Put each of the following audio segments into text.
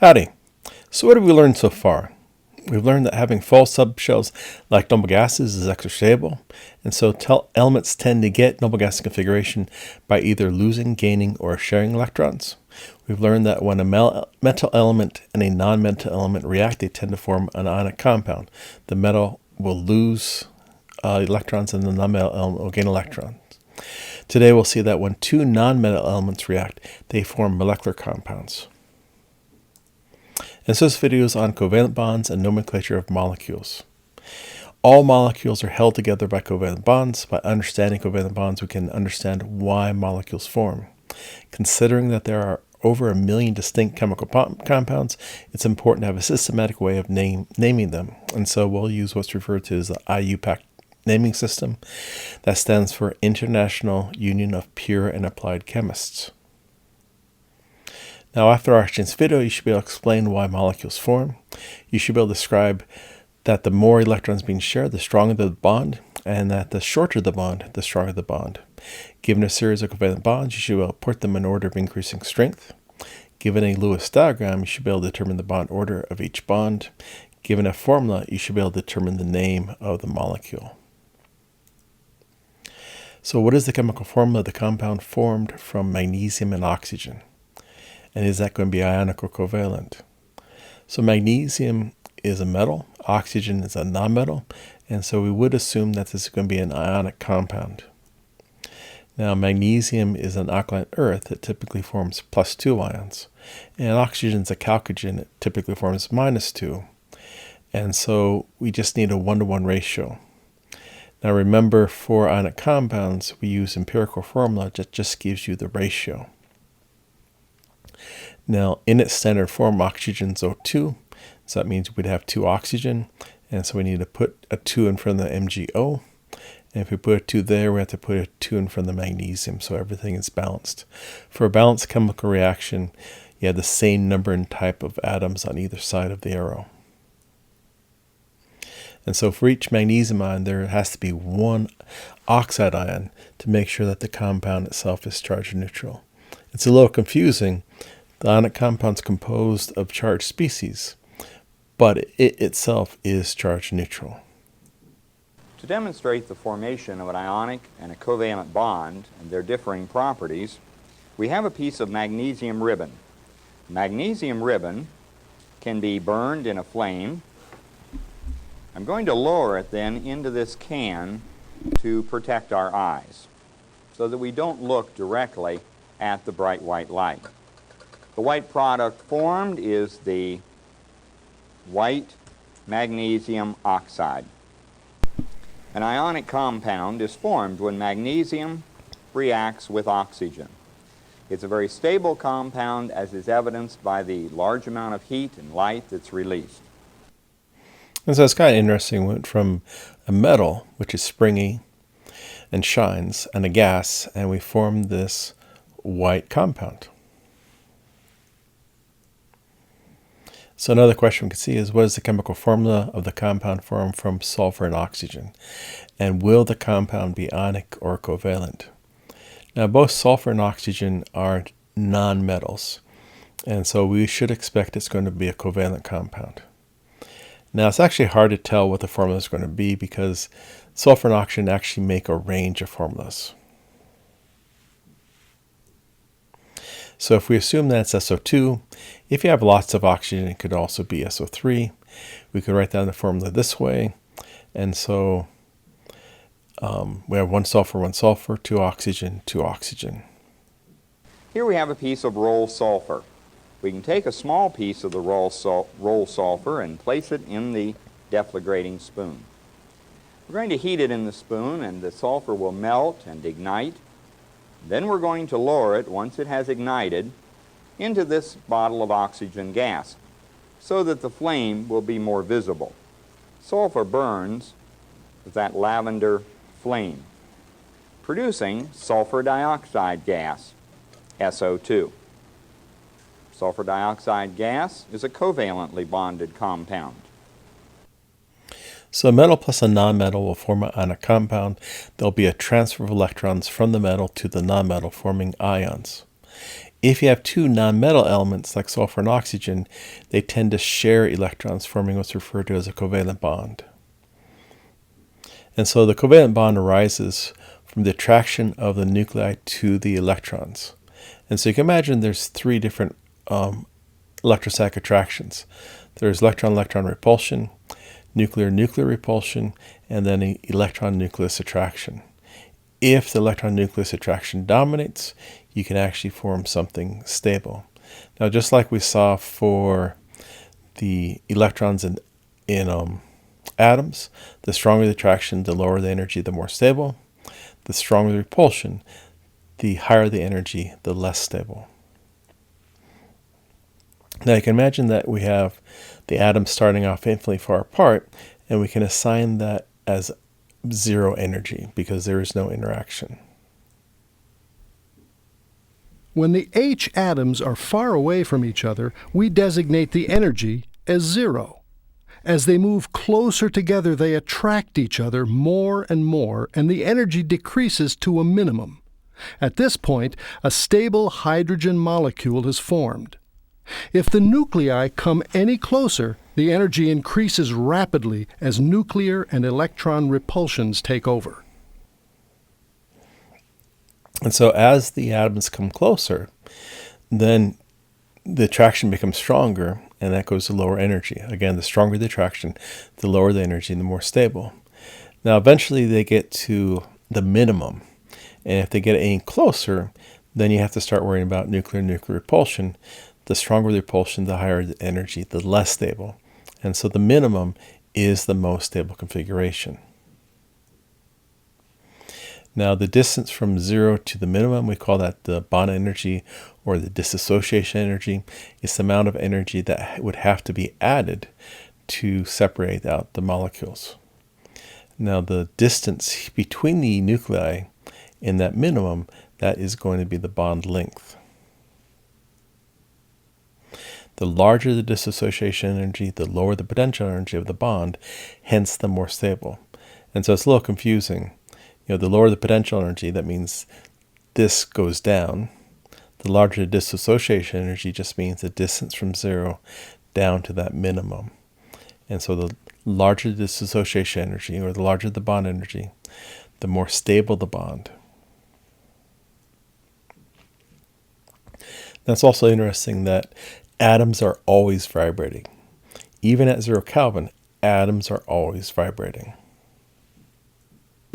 Howdy. So what have we learned so far? We've learned that having false subshells like noble gases is extra stable, and so elements tend to get noble gas configuration by either losing, gaining, or sharing electrons. We've learned that when a metal element and a non-metal element react, they tend to form an ionic compound. The metal will lose electrons and the non-metal element will gain electrons. Today we'll see that when two non-metal elements react, they form molecular compounds. And so this video is on covalent bonds and nomenclature of molecules. All molecules are held together by covalent bonds. By understanding covalent bonds, we can understand why molecules form. Considering that there are over 1 million distinct chemical compounds, it's important to have a systematic way of naming them. And so we'll use what's referred to as the IUPAC naming system. That stands for International Union of Pure and Applied Chemists. Now, after our this video, you should be able to explain why molecules form. You should be able to describe that the more electrons being shared, the stronger the bond, and that the shorter the bond, the stronger the bond. Given a series of covalent bonds, you should be able to put them in order of increasing strength. Given a Lewis diagram, you should be able to determine the bond order of each bond. Given a formula, you should be able to determine the name of the molecule. So what is the chemical formula of the compound formed from magnesium and oxygen? And is that going to be ionic or covalent? So magnesium is a metal, oxygen is a nonmetal, and so we would assume that this is going to be an ionic compound. Now magnesium is an alkaline earth that typically forms +2 ions, and oxygen is a chalcogen that typically forms -2. And so we just need a 1-to-1 ratio. Now remember, for ionic compounds, we use empirical formula that just gives you the ratio. Now, in its standard form, oxygen is O2, so that means we'd have 2 oxygen, and so we need to put a 2 in front of the MgO. And if we put a 2 there, we have to put a 2 in front of the magnesium, so everything is balanced. For a balanced chemical reaction, you have the same number and type of atoms on either side of the arrow. And so for each magnesium ion, there has to be 1 oxide ion to make sure that the compound itself is charge neutral. It's a little confusing. The ionic compound is composed of charged species, but it itself is charge neutral. To demonstrate the formation of an ionic and a covalent bond and their differing properties, we have a piece of magnesium ribbon. Magnesium ribbon can be burned in a flame. I'm going to lower it then into this can to protect our eyes so that we don't look directly at the bright white light. The white product formed is the white magnesium oxide. An ionic compound is formed when magnesium reacts with oxygen. It's a very stable compound, as is evidenced by the large amount of heat and light that's released. And so it's kind of interesting. We went from a metal, which is springy and shines, and a gas, and we formed this white compound. So another question we can see is, what is the chemical formula of the compound formed from sulfur and oxygen? And will the compound be ionic or covalent? Now both sulfur and oxygen are non-metals, and so we should expect it's going to be a covalent compound. Now it's actually hard to tell what the formula is going to be because sulfur and oxygen actually make a range of formulas. So if we assume that's SO2, if you have lots of oxygen, it could also be SO3. We could write down the formula this way. And so we have 1 sulfur, 2 oxygen, 2 oxygen. Here we have a piece of roll sulfur. We can take a small piece of the roll sulfur and place it in the deflagrating spoon. We're going to heat it in the spoon, and the sulfur will melt and ignite. Then we're going to lower it, once it has ignited, into this bottle of oxygen gas so that the flame will be more visible. Sulfur burns with that lavender flame, producing sulfur dioxide gas, SO2. Sulfur dioxide gas is a covalently bonded compound. So a metal plus a nonmetal will form an ionic compound. There'll be a transfer of electrons from the metal to the nonmetal, forming ions. If you have two nonmetal elements like sulfur and oxygen, they tend to share electrons, forming what's referred to as a covalent bond. And so the covalent bond arises from the attraction of the nuclei to the electrons. And so you can imagine there's three different electrostatic attractions. There's electron-electron repulsion, nuclear-nuclear repulsion, and then an electron-nucleus attraction. If the electron-nucleus attraction dominates, you can actually form something stable. Now, just like we saw for the electrons in atoms, the stronger the attraction, the lower the energy, the more stable. The stronger the repulsion, the higher the energy, the less stable. Now you can imagine that we have the atoms starting off infinitely far apart, and we can assign that as zero energy because there is no interaction. When the H atoms are far away from each other, we designate the energy as zero. As they move closer together, they attract each other more and more, and the energy decreases to a minimum. At this point, a stable hydrogen molecule is formed. If the nuclei come any closer, the energy increases rapidly as nuclear and electron repulsions take over. And so as the atoms come closer, then the attraction becomes stronger, and that goes to lower energy. Again, the stronger the attraction, the lower the energy, and the more stable. Now, eventually they get to the minimum. And if they get any closer, then you have to start worrying about nuclear-nuclear repulsion. The stronger the repulsion, the higher the energy, the less stable. And so the minimum is the most stable configuration. Now, the distance from zero to the minimum, we call that the bond energy or the dissociation energy. It's the amount of energy that would have to be added to separate out the molecules. Now, the distance between the nuclei in that minimum, that is going to be the bond length. The larger the dissociation energy, the lower the potential energy of the bond, hence the more stable. And so it's a little confusing. The lower the potential energy, that means this goes down. The larger the dissociation energy just means the distance from zero down to that minimum. And so the larger the dissociation energy, or the larger the bond energy, the more stable the bond. That's also interesting that atoms are always vibrating. Even at 0 Kelvin, atoms are always vibrating.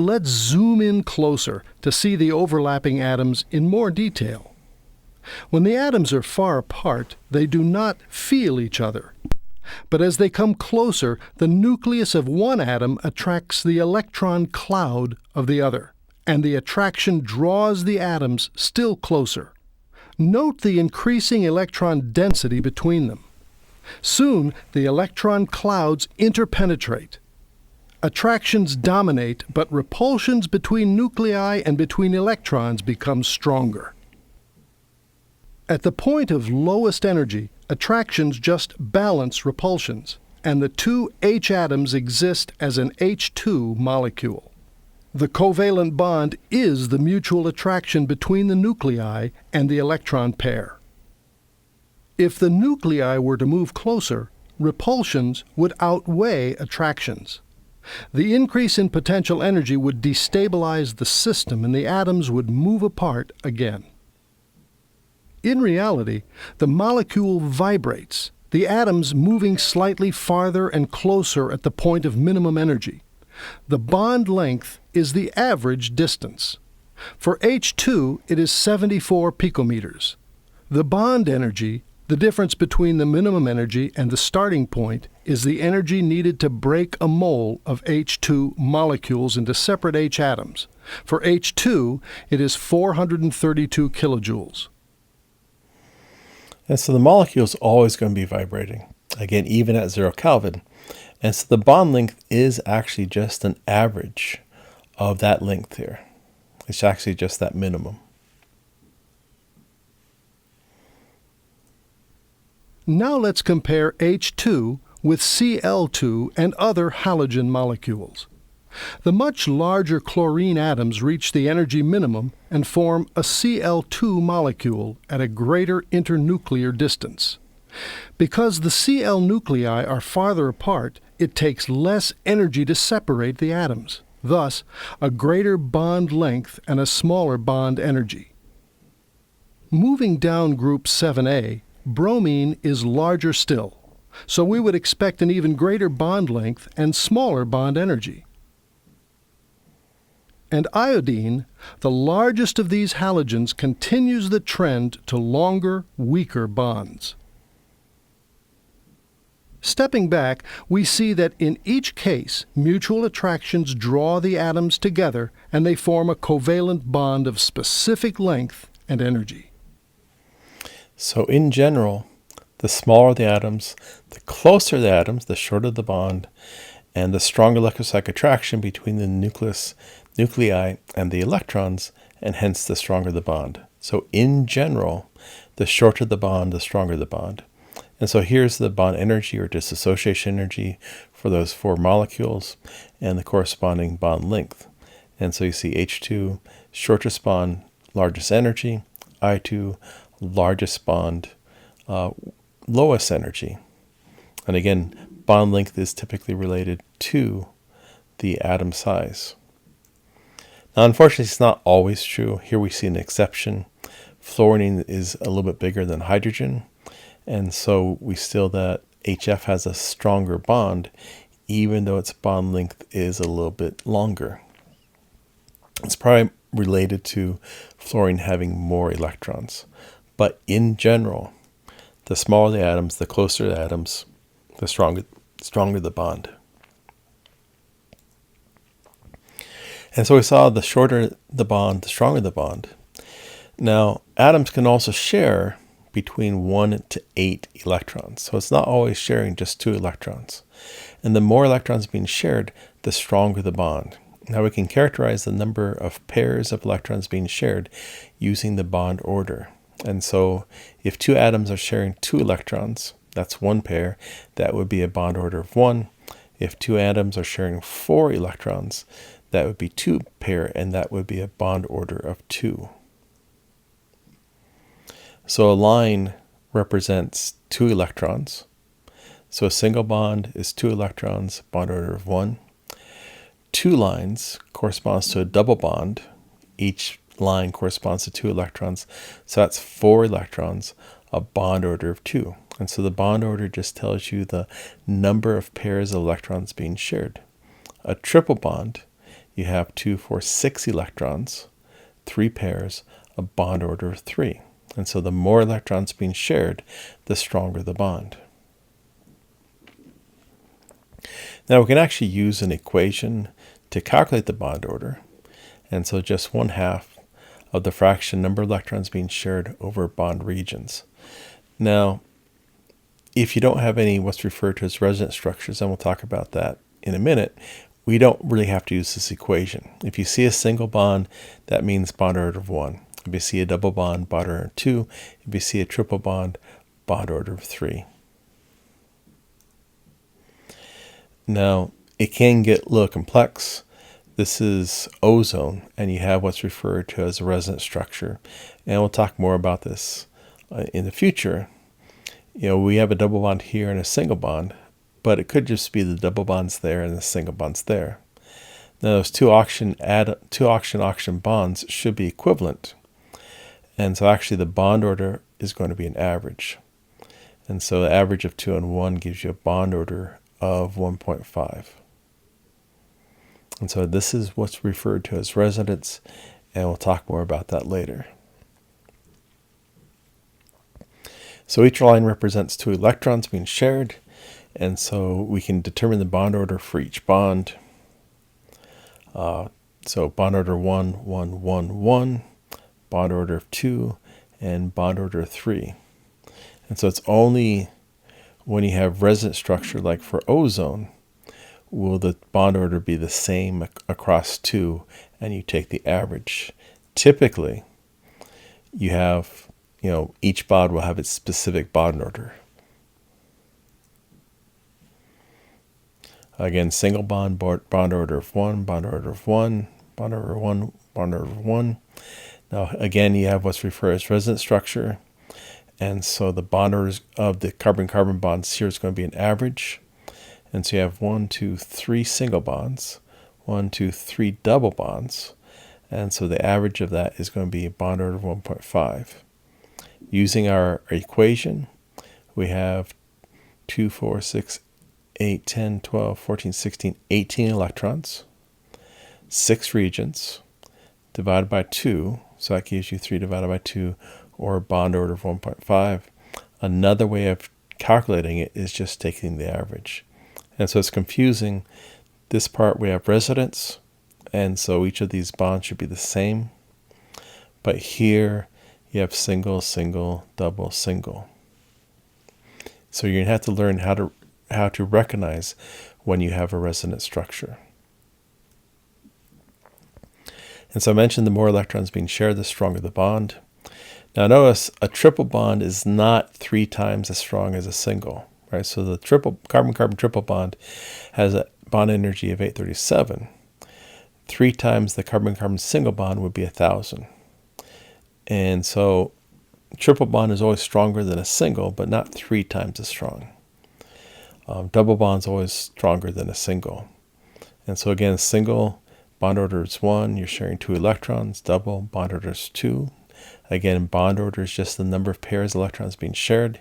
Let's zoom in closer to see the overlapping atoms in more detail. When the atoms are far apart, they do not feel each other. But as they come closer, the nucleus of one atom attracts the electron cloud of the other, and the attraction draws the atoms still closer. Note the increasing electron density between them. Soon, the electron clouds interpenetrate. Attractions dominate, but repulsions between nuclei and between electrons become stronger. At the point of lowest energy, attractions just balance repulsions, and the two H atoms exist as an H2 molecule. The covalent bond is the mutual attraction between the nuclei and the electron pair. If the nuclei were to move closer, repulsions would outweigh attractions. The increase in potential energy would destabilize the system, and the atoms would move apart again. In reality, the molecule vibrates, the atoms moving slightly farther and closer at the point of minimum energy. The bond length is the average distance. For H2, it is 74 picometers. The bond energy, the difference between the minimum energy and the starting point, is the energy needed to break a mole of H2 molecules into separate H atoms. For H2, it is 432 kilojoules. And so the molecule is always going to be vibrating, again, even at 0 Kelvin. And so the bond length is actually just an average of that length here. It's actually just that minimum. Now let's compare H2 with Cl2 and other halogen molecules. The much larger chlorine atoms reach the energy minimum and form a Cl2 molecule at a greater internuclear distance. Because the Cl nuclei are farther apart, it takes less energy to separate the atoms, thus a greater bond length and a smaller bond energy. Moving down group 7A, bromine is larger still, so we would expect an even greater bond length and smaller bond energy. And iodine, the largest of these halogens, continues the trend to longer, weaker bonds. Stepping back, we see that in each case, mutual attractions draw the atoms together and they form a covalent bond of specific length and energy. So in general, the smaller the atoms, the closer the atoms, the shorter the bond, and the stronger electrostatic attraction between the nuclei and the electrons, and hence the stronger the bond. So in general, the shorter the bond, the stronger the bond. And so here's the bond energy or dissociation energy for those four molecules and the corresponding bond length. And so you see H2, shortest bond, largest energy, I2, largest bond, lowest energy. And again, bond length is typically related to the atom size. Now, unfortunately, it's not always true. Here we see an exception. Fluorine is a little bit bigger than hydrogen, and so we still that HF has a stronger bond, even though its bond length is a little bit longer. It's probably related to fluorine having more electrons. But in general, the smaller the atoms, the closer the atoms, the stronger the bond. And so we saw the shorter the bond, the stronger the bond. Now, atoms can also share between 1 to 8 electrons. So it's not always sharing just 2 electrons. And the more electrons being shared, the stronger the bond. Now we can characterize the number of pairs of electrons being shared using the bond order. And so if 2 atoms are sharing 2 electrons, that's 1 pair, that would be a bond order of 1. If 2 atoms are sharing 4 electrons, that would be 2 pair, and that would be a bond order of 2. So a line represents 2 electrons. So a single bond is 2 electrons, bond order of 1. 2 lines corresponds to a double bond. Each line corresponds to 2 electrons. So that's 4 electrons, a bond order of 2. And so the bond order just tells you the number of pairs of electrons being shared. A triple bond, you have 2, 4, 6 electrons, 3 pairs, a bond order of 3. And so the more electrons being shared, the stronger the bond. Now we can actually use an equation to calculate the bond order. And so just 1/2 of the fraction number of electrons being shared over bond regions. Now, if you don't have any what's referred to as resonance structures, and we'll talk about that in a minute, we don't really have to use this equation. If you see a single bond, that means bond order of 1. If you see a double bond, bond order of 2. If you see a triple bond, bond order of 3. Now, it can get a little complex. This is ozone, and you have what's referred to as a resonance structure. And we'll talk more about this in the future. We have a double bond here and a single bond, but it could just be the double bonds there and the single bonds there. Now, those two oxygen bonds should be equivalent. And so actually the bond order is going to be an average. And so the average of 2 and 1 gives you a bond order of 1.5. And so this is what's referred to as resonance, and we'll talk more about that later. So each line represents 2 electrons being shared, and so we can determine the bond order for each bond. So bond order 1, 1, 1, 1, bond order of 2, and bond order of 3. And so it's only when you have resonance structure, like for ozone, will the bond order be the same across 2, and you take the average. Typically, you have, each bond will have its specific bond order. Again, single bond, bond order of 1, bond order of 1, bond order of 1, bond order of 1. Now, again, you have what's referred as resonance structure. And so the bond orders of the carbon-carbon bonds here is going to be an average. And so you have 1, 2, 3 single bonds, 1, 2, 3 double bonds. And so the average of that is going to be a bond order of 1.5. Using our equation, we have 2, 4, 6, 8, 10, 12, 14, 16, 18 electrons, 6 regions, divided by 2. So that gives you 3 divided by 2, or a bond order of 1.5. Another way of calculating it is just taking the average. And so it's confusing. This part we have resonance, and so each of these bonds should be the same. But here you have single, single, double, single. So you're going to have to learn how to recognize when you have a resonance structure. And so I mentioned the more electrons being shared, the stronger the bond. Now notice a triple bond is not 3 times as strong as a single, right? So the carbon-carbon triple bond has a bond energy of 837. 3 times the carbon-carbon single bond would be 1,000. And so triple bond is always stronger than a single, but not 3 times as strong. Double bond is always stronger than a single. And so again, single bond order is 1, you're sharing 2 electrons. Double bond order is 2. Again, bond order is just the number of pairs of electrons being shared.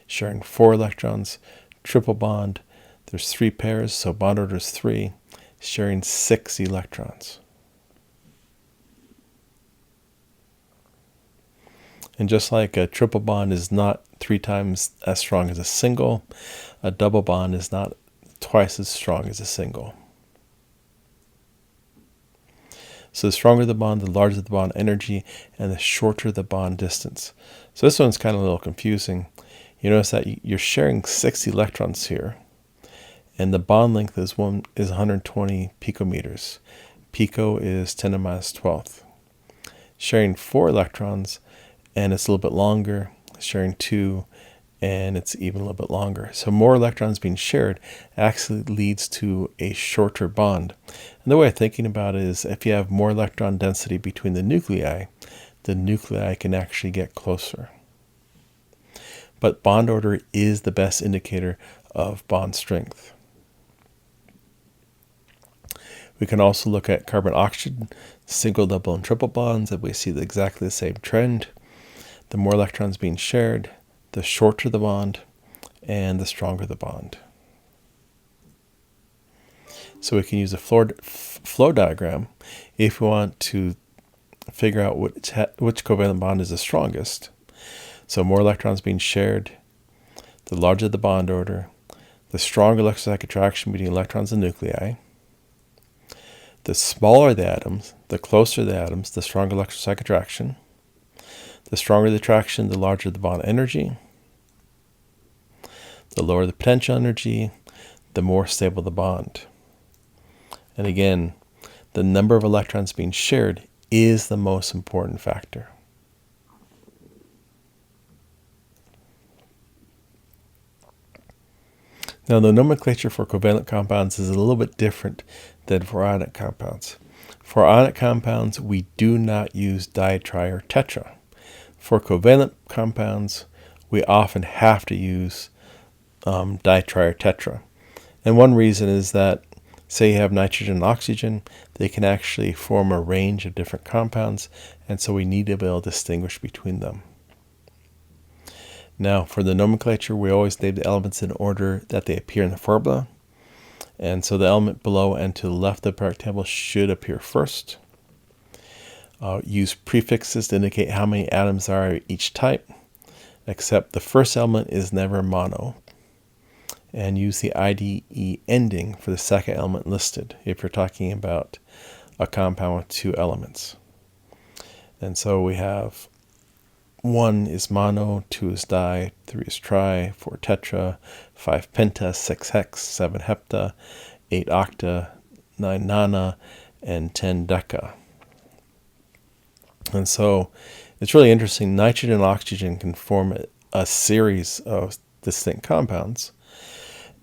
Sharing 4 electrons. Triple bond, there's 3 pairs, so bond order is 3. Sharing 6 electrons. And just like a triple bond is not 3 times as strong as a single, a double bond is not twice as strong as a single. So the stronger the bond, the larger the bond energy, and the shorter the bond distance. So this one's kind of a little confusing. You notice that you're sharing 6 electrons here, and the bond length is 120 picometers. Pico is 10 to the minus 12th. Sharing 4 electrons, and it's a little bit longer. Sharing 2, and it's even a little bit longer. So more electrons being shared actually leads to a shorter bond. And the way of thinking about it is if you have more electron density between the nuclei can actually get closer. But bond order is the best indicator of bond strength. We can also look at carbon-oxygen, single, double, and triple bonds, and we see exactly the same trend. The more electrons being shared, the shorter the bond, and the stronger the bond. So we can use a flow diagram if we want to figure out which covalent bond is the strongest. So more electrons being shared, the larger the bond order, the stronger electrostatic attraction between electrons and nuclei. The smaller the atoms, the closer the atoms, the stronger electrostatic attraction. The stronger the attraction, the larger the bond energy. The lower the potential energy, the more stable the bond. And again, the number of electrons being shared is the most important factor. Now, the nomenclature for covalent compounds is a little bit different than for ionic compounds. For ionic compounds, we do not use di, tri, or tetra. For covalent compounds, we often have to use di, tri, or tetra. And one reason is that, say you have nitrogen and oxygen, they can actually form a range of different compounds, and so we need to be able to distinguish between them. Now, for the nomenclature, we always name the elements in order that they appear in the formula. And so the element below and to the left of the periodic table should appear first. Use prefixes to indicate how many atoms there are of each type, except the first element is never mono. And use the IDE ending for the second element listed if you're talking about a compound with 2 elements. And so we have 1 is mono, 2 is di, 3 is tri, 4 tetra, 5 penta, 6 hex, 7 hepta, 8 octa, 9 nona, and 10 deca. And so it's really interesting. Nitrogen and oxygen can form a series of distinct compounds.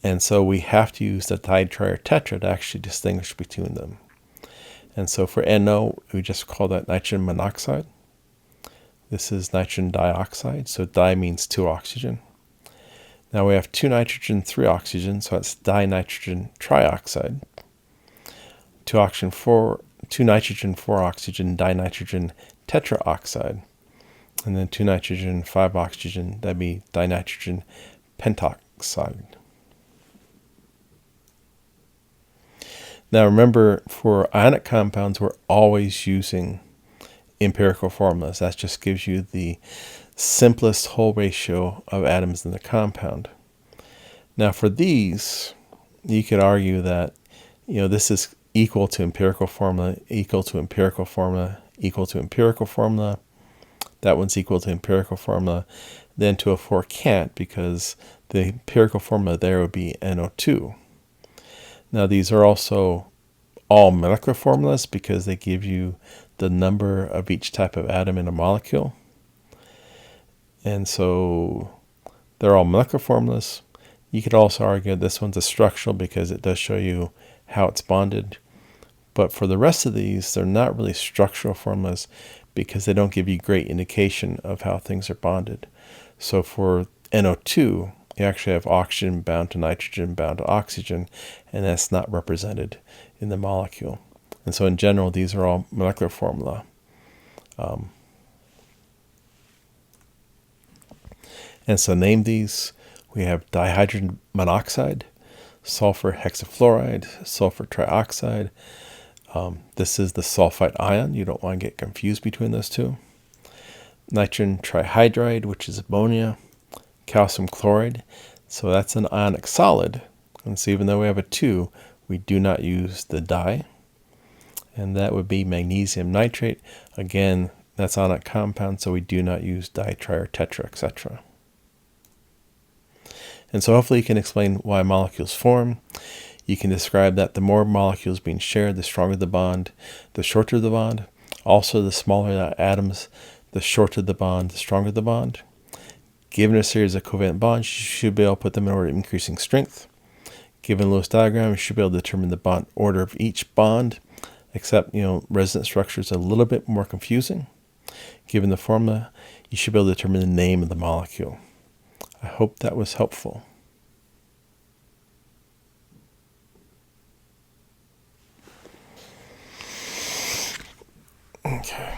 And so we have to use the di, tri, or tetra to actually distinguish between them. And so for NO, we just call that nitrogen monoxide. This is nitrogen dioxide, so di means 2 oxygen. Now we have 2 nitrogen, 3 oxygen, so that's dinitrogen trioxide. 2 nitrogen, 4 oxygen, dinitrogen tetraoxide. And then 2 nitrogen, 5 oxygen, that'd be dinitrogen pentoxide. Now remember, for ionic compounds, we're always using empirical formulas. That just gives you the simplest whole ratio of atoms in the compound. Now for these, you could argue that, this is equal to empirical formula, equal to empirical formula, equal to empirical formula. That one's equal to empirical formula. Then 204 can't, because the empirical formula there would be NO2. Now these are also all molecular formulas because they give you the number of each type of atom in a molecule. And so they're all molecular formulas. You could also argue this one's a structural because it does show you how it's bonded. But for the rest of these, they're not really structural formulas because they don't give you great indication of how things are bonded. So for NO2, you actually have oxygen bound to nitrogen bound to oxygen, and that's not represented in the molecule. And so in general, these are all molecular formula. And so name these. We have dihydrogen monoxide, sulfur hexafluoride, sulfur trioxide. This is the sulfite ion. You don't want to get confused between those two. Nitrogen trihydride, which is ammonia. Calcium chloride. So that's an ionic solid. And so even though we have a 2, we do not use the di. And that would be magnesium nitrate. Again, that's ionic compound, so we do not use di, tri, or tetra, etc. And so hopefully you can explain why molecules form. You can describe that the more molecules being shared, the stronger the bond, the shorter the bond. Also, the smaller the atoms, the shorter the bond, the stronger the bond. Given a series of covalent bonds, you should be able to put them in order of increasing strength. Given Lewis diagram, you should be able to determine the bond order of each bond, except, resonance structure is a little bit more confusing. Given the formula, you should be able to determine the name of the molecule. I hope that was helpful. Okay.